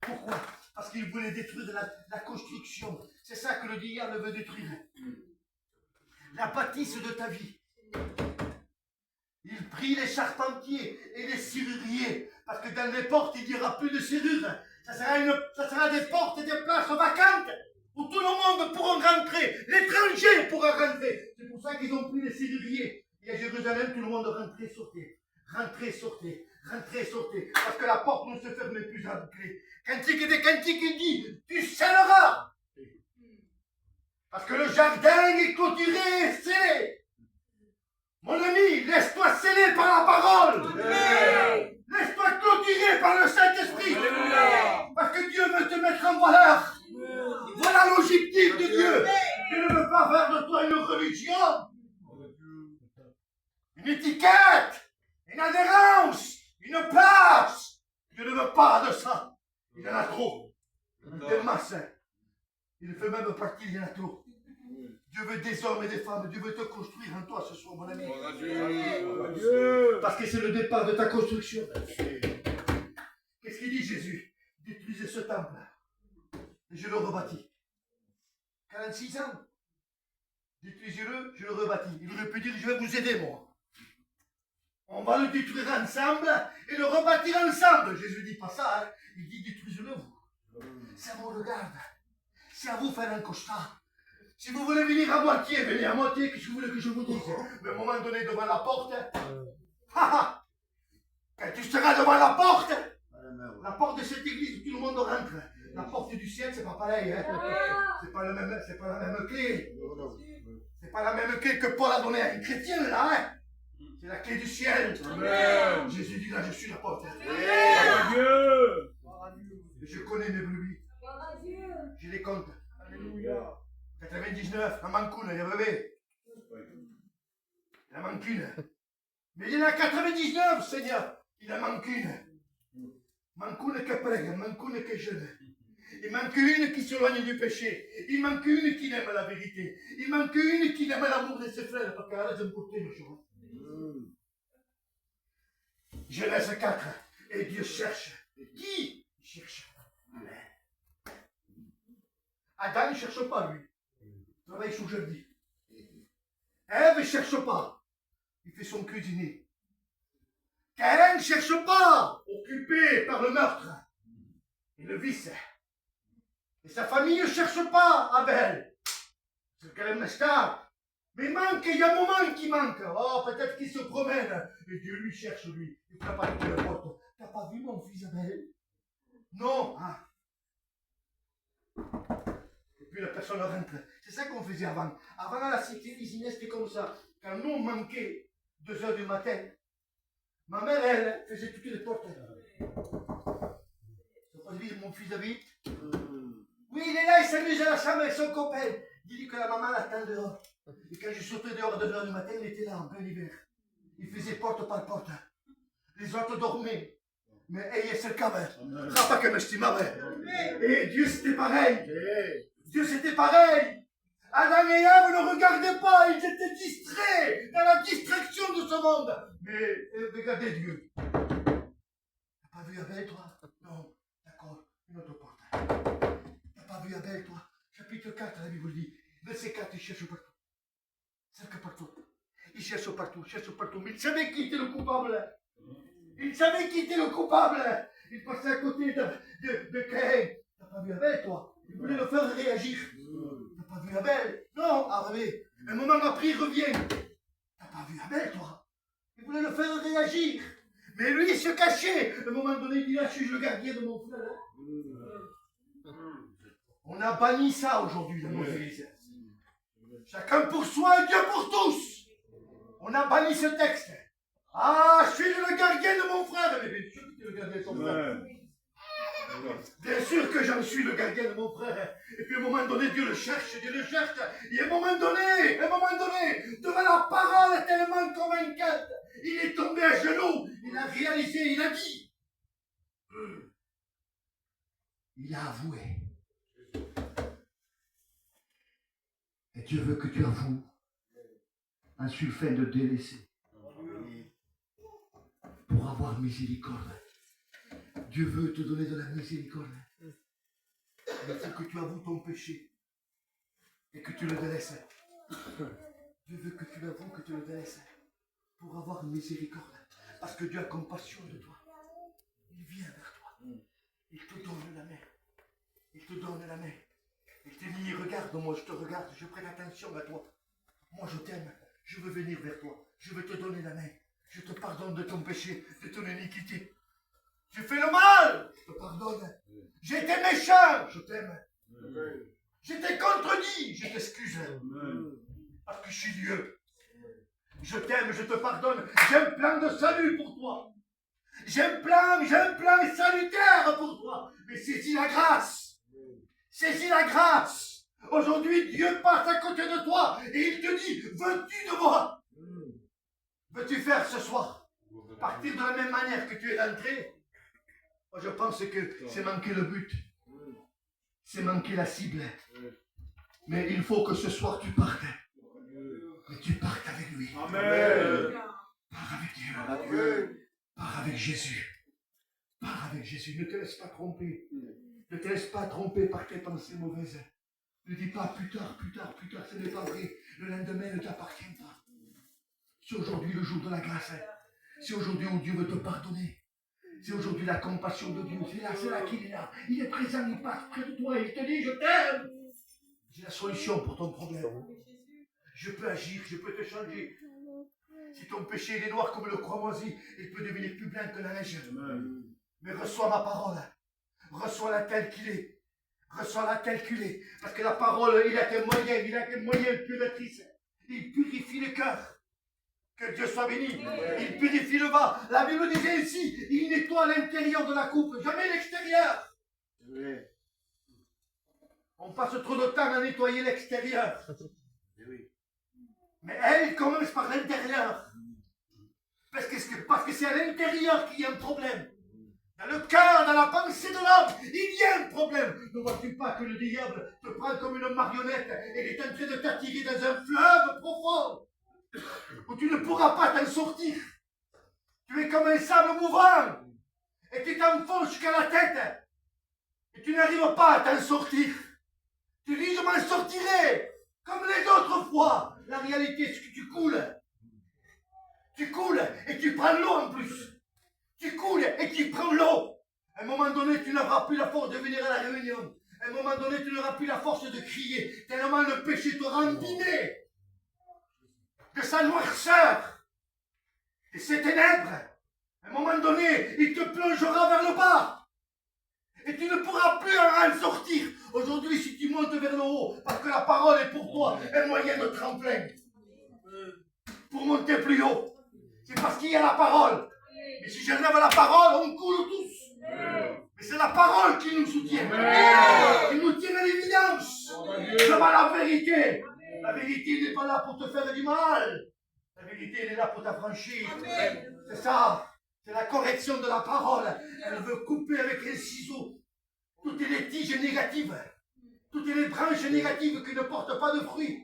Pourquoi? Parce qu'il voulait détruire la construction. C'est ça que le diable veut détruire. La bâtisse de ta vie. Il prit les charpentiers et les serruriers. Parce que dans les portes, il n'y aura plus de serrure. Ça sera des portes et des places vacantes où tout le monde pourra rentrer. L'étranger pourra rentrer. C'est pour ça qu'ils ont pris les serruriers. Et à Jérusalem, tout le monde rentrait, sortait. Rentrait, sortait. Rentrait, sortait. Parce que la porte ne se fermait plus à la clé. Cantique des cantiques, il dit, tu scelleras. Parce que le jardin est clôturé et scellé. Mon ami, laisse-toi sceller par la parole. Laisse-toi clôturer par le Saint-Esprit. Parce que Dieu veut te mettre en valeur. Voilà l'objectif de Dieu. Dieu ne veut pas faire de toi une religion, une étiquette, une adhérence, une place. Dieu ne veut pas de ça. Il en a trop. Des masses. Il ne fait même partie, il y en a trop. Dieu veut des hommes et des femmes. Dieu veut te construire en toi ce soir, mon ami. Parce que c'est le départ de ta construction. Qu'est-ce qu'il dit Jésus? Détruisez ce temple. Et je le rebâtis. 46 ans. Détruisez-le, je le rebâtis. Il aurait pu dire, je vais vous aider, moi. On va le détruire ensemble et le rebâtir ensemble. Jésus dit pas ça, hein. Il dit, détruisez-le vous. Ça vous regarde. C'est à vous faire un constat. Si vous voulez venir à moitié, venez à moitié, qu'est-ce que vous voulez que je vous dise? Mais à un moment donné, devant la porte, quand tu seras devant la porte de cette église où tout le monde rentre, la porte du ciel, c'est pas pareil, hein? C'est pas la même clé. C'est pas la même clé que Paul a donnée à un chrétien, là, hein? C'est la clé du ciel. Amen. Jésus dit, là, je suis la porte. Dieu. Je connais mes brebis. Je les compte. Alléluia. 99, il en manque une, il y a bébé. Il en manque une. Mais il y en a 99, Seigneur. Il en manque une. Il manque une qui prêche, il manque une qui jeûne. Il manque une qui s'éloigne du péché. Il manque une qui aime la vérité. Il manque une qui aime l'amour de ses frères. Parce qu'elle a importé les choses. Genèse 4. Et Dieu cherche. Qui cherche? Adam ne cherche pas, lui. Il travaille sous jeudi. Ève ne cherche pas. Il fait son cuisinier. Caïn ne cherche pas. Occupé par le meurtre et le vice. Et sa famille ne cherche pas Abel. C'est qu'elle aime l'esclave. Mais manque, il y a un moment qui manque. Oh, peut-être qu'il se promène. Et Dieu lui cherche, lui. Il ne peut pas lui la porte. T'as pas vu mon fils Abel? Non. Ah. Et puis la personne rentre. C'est ça qu'on faisait avant. Avant, à la cité, les Inès, c'était comme ça. Quand nous, on manquait 2 heures du matin, ma mère, elle, faisait toutes les portes. Ça peut dire, mon fils David? Oui, il est là, il s'amuse à la chambre avec son copain. Dis-lui que la maman l'attend dehors. Et quand je sortais dehors à 2 heures du matin, il était là, en plein hiver. Il faisait porte par porte. Les autres dormaient. Mais ella c'est le cabin. Pas que me et Dieu c'était pareil. Dieu c'était pareil. Adam et Ève ne regardaient pas, ils étaient distraits dans la distraction de ce monde. Mais regardez Dieu. vu Abel, toi? Non. D'accord, une autre porte. T'as pas vu Abel, toi? Chapitre 4, la Bible dit. Verset 4, il cherche partout. C'est que partout. Il cherche partout, mais il savait qui était le coupable. Il savait qui était le coupable. Il passait à côté de Caïn. T'as pas vu Abel, toi? Il voulait le faire réagir. T'as pas vu Abel? Non, Harvey. Un moment après, il revient. T'as pas vu Abel, toi? Il voulait le faire réagir. Mais lui, il se cachait. À un moment donné, il dit là, je suis le gardien de mon frère. On a banni ça aujourd'hui dans nos églises. Chacun pour soi et Dieu pour tous. On a banni ce texte. Ah, je suis le gardien de mon frère. Mais bien sûr que tu es le gardien de ton frère. Bien sûr que j'en suis le gardien de mon frère. Et puis à un moment donné, Dieu le cherche. Et à un moment donné, devant la parole tellement convaincante, il est tombé à genoux. Il a réalisé, il a dit. Il a avoué. Et Dieu veut que tu avoues un sulfin de délaissé pour avoir miséricorde. Dieu veut te donner de la miséricorde. Il faut que tu avoues ton péché et que tu le délaisses. Dieu veut que tu l'avoues, que tu le délaisses pour avoir miséricorde. Parce que Dieu a compassion de toi. Il vient vers toi. Il te donne la main. Il te donne la main. Il te dit, regarde-moi, je te regarde, je prête attention à toi. Moi, je t'aime, je veux venir vers toi. Je veux te donner la main. Je te pardonne de ton péché, de ton iniquité. J'ai fait le mal, je te pardonne. J'ai été méchant, je t'aime. J'étais contredit, je t'excuse. Parce que je suis Dieu. Je t'aime, je te pardonne. J'ai un plan de salut pour toi. J'ai un plan salutaire pour toi. Mais saisis la grâce. Saisis la grâce. Aujourd'hui, Dieu passe à côté de toi et il te dit, veux-tu de moi? Veux-tu faire ce soir? Partir de la même manière que tu es entré? Moi, je pense que c'est manquer le but. C'est manquer la cible. Mais il faut que ce soir tu partes. Mais tu partes avec lui. Amen. Pars avec Dieu. Pars avec Jésus. Pars avec Jésus. Ne te laisse pas tromper. Ne te laisse pas tromper par tes pensées mauvaises. Ne dis pas plus tard, ce n'est pas vrai. Le lendemain ne t'appartient pas. C'est aujourd'hui le jour de la grâce. C'est aujourd'hui où Dieu veut te pardonner. C'est aujourd'hui la compassion de Dieu. C'est là qu'il est là. Il est présent, il passe près de toi et il te dit, je t'aime. J'ai la solution pour ton problème. Je peux agir, je peux te changer. Si ton péché est noir comme le cramoisi, il peut devenir plus blanc que la neige. Mais reçois ma parole. Reçois-la telle qu'il est. Reçois-la telle qu'il est. Parce que la parole, il a qu'un moyen purificatrice. Il purifie le cœur. Que Dieu soit béni. Il purifie le bas. La Bible disait ici, il nettoie l'intérieur de la coupe, jamais l'extérieur. On passe trop de temps à nettoyer l'extérieur. Mais elle commence par l'intérieur. Parce que c'est à l'intérieur qu'il y a un problème. Dans le cœur, dans la pensée de l'homme, il y a un problème. Ne vois-tu pas que le diable te prend comme une marionnette et il est en train de t'attirer dans un fleuve profond où tu ne pourras pas t'en sortir. Tu es comme un sable mouvant et tu t'enfonces jusqu'à la tête et tu n'arrives pas à t'en sortir. Tu dis je m'en sortirai comme les autres fois. La réalité c'est que tu coules. Tu coules et tu prends l'eau en plus. Tu coules et tu prends l'eau. À un moment donné, tu n'auras plus la force de venir à la réunion. À un moment donné, tu n'auras plus la force de crier. Tellement le péché t'aura embiné de sa noirceur, de ses ténèbres. À un moment donné, il te plongera vers le bas. Et tu ne pourras plus en sortir. Aujourd'hui, si tu montes vers le haut, parce que la parole est pour toi un moyen de tremplin. Pour monter plus haut. C'est parce qu'il y a la parole. Et si j'enlève la parole, on coule tous. Mais c'est la parole qui nous soutient. Qui nous tient à l'évidence. Devant la vérité. La vérité n'est pas là pour te faire du mal. La vérité, elle est là pour t'affranchir. C'est ça. C'est la correction de la parole. Elle veut couper avec un ciseau toutes les tiges négatives. Toutes les branches négatives qui ne portent pas de fruits.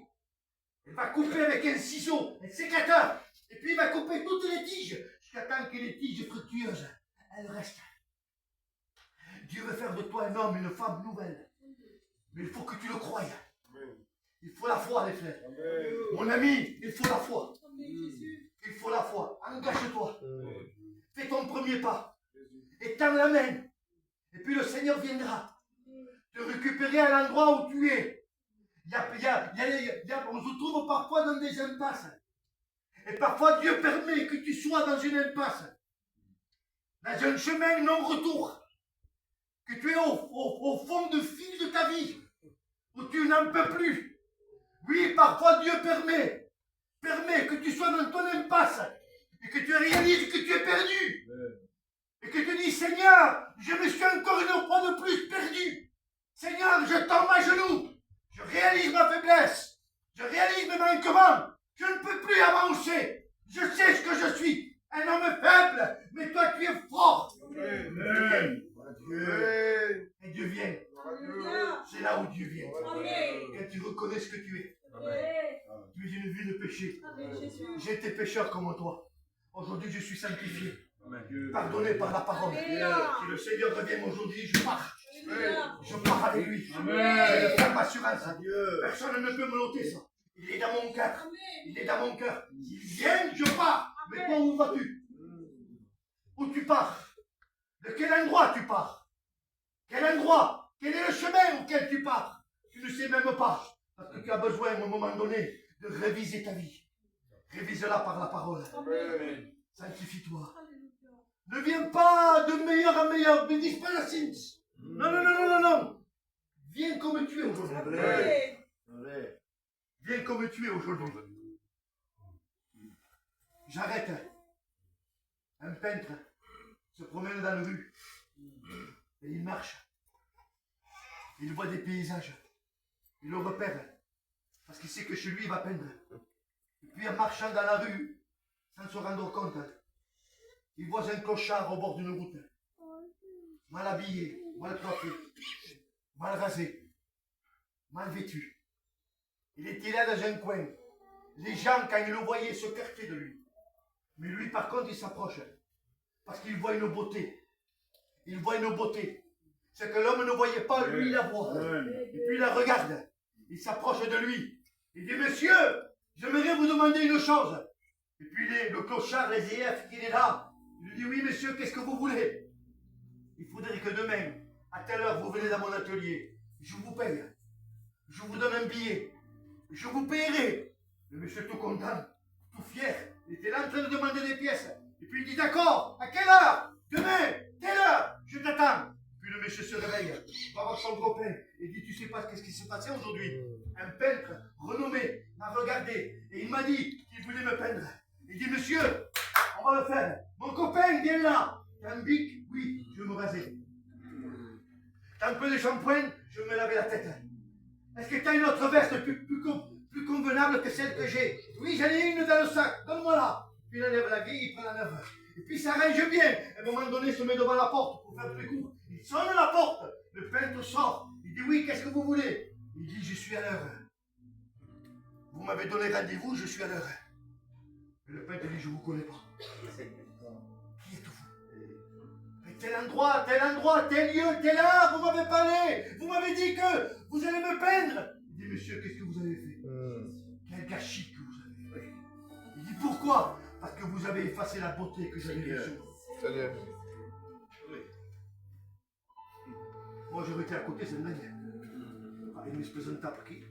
Elle va couper avec un ciseau, un sécateur. Et puis il va couper toutes les tiges. Jusqu'à temps que les tiges fructueuses, elles restent. Dieu veut faire de toi un homme, une femme nouvelle. Mais il faut que tu le croies. Il faut la foi, les frères. Mon ami, il faut la foi. Il faut la foi. Engage-toi. Fais ton premier pas. Et tends la main. Et puis le Seigneur viendra te récupérer à l'endroit où tu es. On se trouve parfois dans des impasses. Et parfois Dieu permet que tu sois dans une impasse. Dans un chemin non-retour. Que tu es au fond de fil de ta vie. Où tu n'en peux plus. Oui, parfois Dieu permet que tu sois dans ton impasse. Et que tu réalises que tu es perdu. Et que tu dis, Seigneur, je me suis encore une fois de plus perdu. Seigneur, je tombe à genoux. Je réalise ma faiblesse. Je réalise mes manquements. Je ne peux plus avancer. Je sais ce que je suis. Un homme faible. Mais toi, tu es fort. Amen. Dieu. Et Dieu vient. C'est là où Dieu vient. Quand tu reconnais ce que tu es. Tu es une vie de péché. J'ai été pécheur comme toi. Aujourd'hui, je suis sanctifié. Pardonné par la parole. Si le Seigneur revient aujourd'hui, je pars. Je pars avec lui. Je vais faire ma assurance à Dieu. Personne ne peut me noter ça. Il est dans mon cœur. Il est dans mon cœur. S'il vient, je pars. Mais toi, où vas-tu? Où tu pars? De quel endroit tu pars? Quel endroit? Quel est le chemin auquel tu pars? Tu ne sais même pas. Parce que tu as besoin, à un moment donné, de réviser ta vie. Révise-la par la parole. Sanctifie-toi. Ne viens pas de meilleur en meilleur. Ne dis pas la science. Non, non, non, non, non, non. Viens comme tu es aujourd'hui. Viens comme tu es aujourd'hui. J'arrête. Un peintre se promène dans la rue. Et il marche. Il voit des paysages. Il le repère. Parce qu'il sait que chez lui, il va peindre. Et puis en marchant dans la rue, sans se rendre compte, il voit un clochard au bord d'une route. Mal habillé, mal coiffé, mal rasé, mal vêtu. Il était là dans un coin. Les gens, quand ils le voyaient, se cartaient de lui. Mais lui, par contre, il s'approche. Parce qu'il voit une beauté. Il voit une beauté. Ce que l'homme ne voyait pas, lui, il la voit. Et puis il la regarde. Il s'approche de lui. Il dit, monsieur, j'aimerais vous demander une chose. Et puis le clochard, les EF, qui est là, il lui dit, oui, monsieur, qu'est-ce que vous voulez? Il faudrait que demain, à telle heure, vous venez dans mon atelier. Je vous paye. Je vous donne un billet. Je vous payerai. Le monsieur tout content, tout fier, il était là en train de demander des pièces. Et puis il dit, d'accord, à quelle heure? Demain, telle heure, je t'attends. Puis le monsieur se réveille, va voir son copain, et dit, tu sais pas qu'est-ce qui s'est passé aujourd'hui? Un peintre renommé m'a regardé, et il m'a dit qu'il voulait me peindre. Il dit, monsieur, on va le faire. Mon copain, viens là. T'as un bic? Oui, je vais me raser. T'as un peu de shampoing? Je vais me laver la tête. Est-ce que t'as une autre veste plus convenable que celle que j'ai? Oui, j'en ai une dans le sac, donne-moi là. Puis il enlève la vieille, il prend la neuve. Et puis il s'arrange bien. À un moment donné, il se met devant la porte pour faire plus court. Il sonne la porte. Le peintre sort. Il dit, oui, qu'est-ce que vous voulez? Il dit, je suis à l'heure. Vous m'avez donné rendez-vous, je suis à l'heure. Et le peintre dit, je ne vous connais pas. Qui êtes-vous? Mais tel endroit, tel lieu, telle heure, vous m'avez parlé. Vous m'avez dit que vous allez me peindre. Il dit, monsieur, qu'est-ce que vous avez fait? Quel gâchis que vous avez fait. Il dit, pourquoi? Parce que vous avez effacé la beauté que j'avais vue sur vous. Moi, j'aurais été à côté, c'est une manière. Il ne se présentable qui?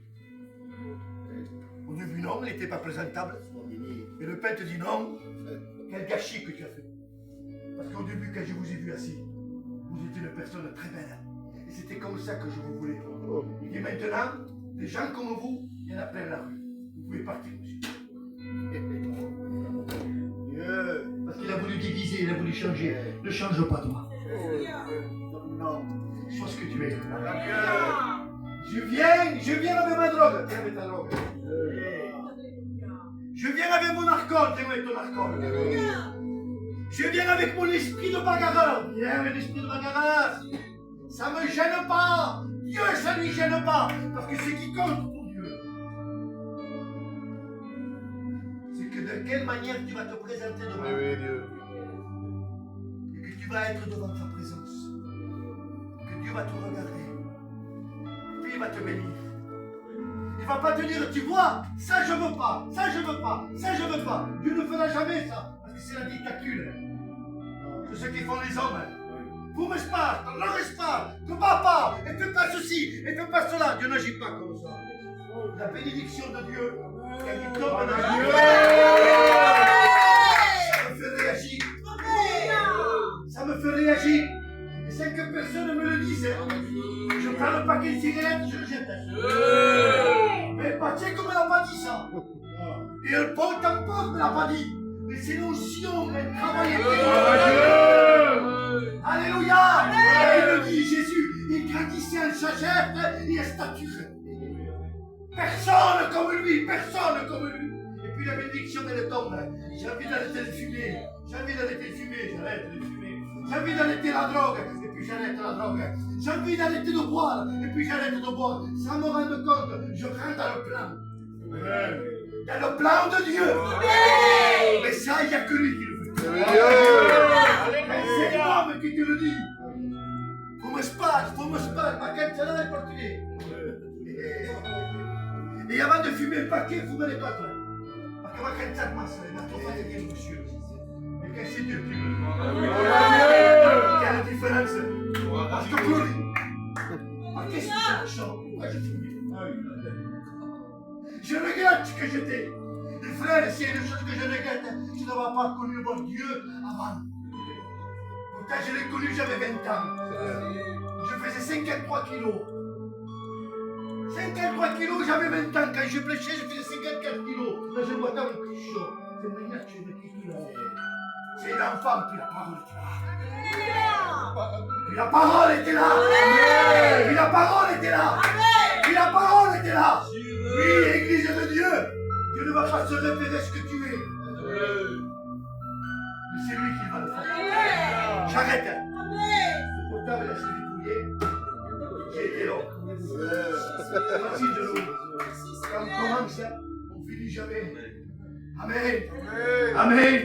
Au début, non, il n'était pas présentable. Et le peintre dit non. Quel gâchis que tu as fait. Parce qu'au début, quand je vous ai vu assis, vous étiez une personne très belle. Et c'était comme ça que je vous voulais. Il dit maintenant, des gens comme vous, il y en a plein la rue. Vous pouvez partir, monsieur. Parce qu'il a voulu diviser, il a voulu changer. Ne change pas, toi. Non. Sois ce que tu es. Je viens avec ma drogue. Viens avec ta drogue. Je viens avec mon alcool. Viens avec ton alcool. Je viens avec mon esprit de bagarreur. Viens avec l'esprit de bagarreur. Ça me gêne pas. Dieu, ça lui gêne pas. Parce que ce qui compte pour Dieu, c'est que de quelle manière tu vas te présenter devant Dieu. Et que tu vas être devant sa présence. Dieu va te regarder. Puis il va te bénir. Il ne va pas te dire, tu vois, ça je veux pas, ça je veux pas, ça je veux pas. Dieu ne fera jamais ça, parce que c'est la dictature de ce qu'ils font les hommes. Vous me spare, non respare, ne va pas, et fais pas ceci, et fais pas cela. Dieu n'agit pas comme ça. La bénédiction de Dieu, qui tombe dans Dieu, ça me fait réagir. Ça me fait réagir. Et sans que personne ne me le dise, je prends le paquet de cigarettes, je le jette. Mais Pacheco ne me l'a pas dit ça. Et le Paul Tampon ne me l'a pas dit. Mais c'est l'onction, le travail Alléluia. Et il le dit, Jésus, il grandissait en sagesse et en stature. Personne comme lui, personne comme lui. Et puis la bénédiction, elle tombe. J'ai envie d'arrêter de fumer. J'ai envie d'arrêter de fumer, j'arrête de fumer. J'ai envie d'arrêter la drogue, et puis j'arrête la drogue. J'ai envie d'arrêter de boire, et puis j'arrête de boire. Sans me rendre compte, je rentre dans le plan. Dans le plan de Dieu. Mais ça, il n'y a que lui qui le fait. C'est l'homme qui te le dit. Faut me spare, ma canzone est portugais. Et avant de fumer le paquet, fumez pas toi. Parce que ma canzone massa, elle a trop fatigué, monsieur. Mais quand c'est Dieu qui me dit. Quelle différence? Parce que pour lui. Qu'est-ce que c'est le chant? Pourquoi je fume? Je regrette ce que j'étais. Les frères, s'il y a des choses que je regrette, je n'avais pas connu mon Dieu avant. Pourtant, je l'ai connu, j'avais 20 ans. Je faisais 53 kilos. 53 kilos, j'avais 20 ans. Quand je prêchais, je faisais 54 kilos. Là, je bois dans le clichot. C'est une manière que je me quitte là. C'est l'enfant, puis la parole était là. Puis la parole était là. Puis la parole était là. Puis la parole était là. Oui, Église de Dieu. Dieu ne va pas se référer à ce que tu es. Mais c'est lui qui va le faire. J'arrête. Le portable a servi pouillé. J'ai été long. Merci de l'eau. Quand on commence, on finit jamais. Amen. Amen.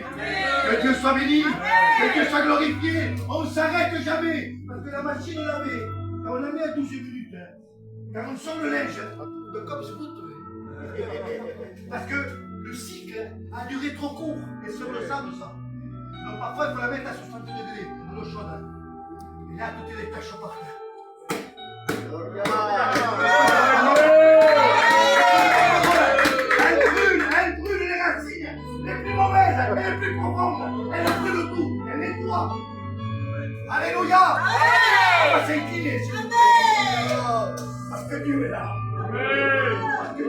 Que Dieu soit béni. Que Dieu soit glorifié. On ne s'arrête jamais. Parce que la machine, on l'avait. Quand on la met à 12 minutes. Quand on sort le linge. De comme ce bout. Parce que le cycle a duré trop court. Et sur le sable, ça. Donc parfois, il faut la mettre à 60 degrés. À l'eau chaude. Et là, toutes les taches par terre.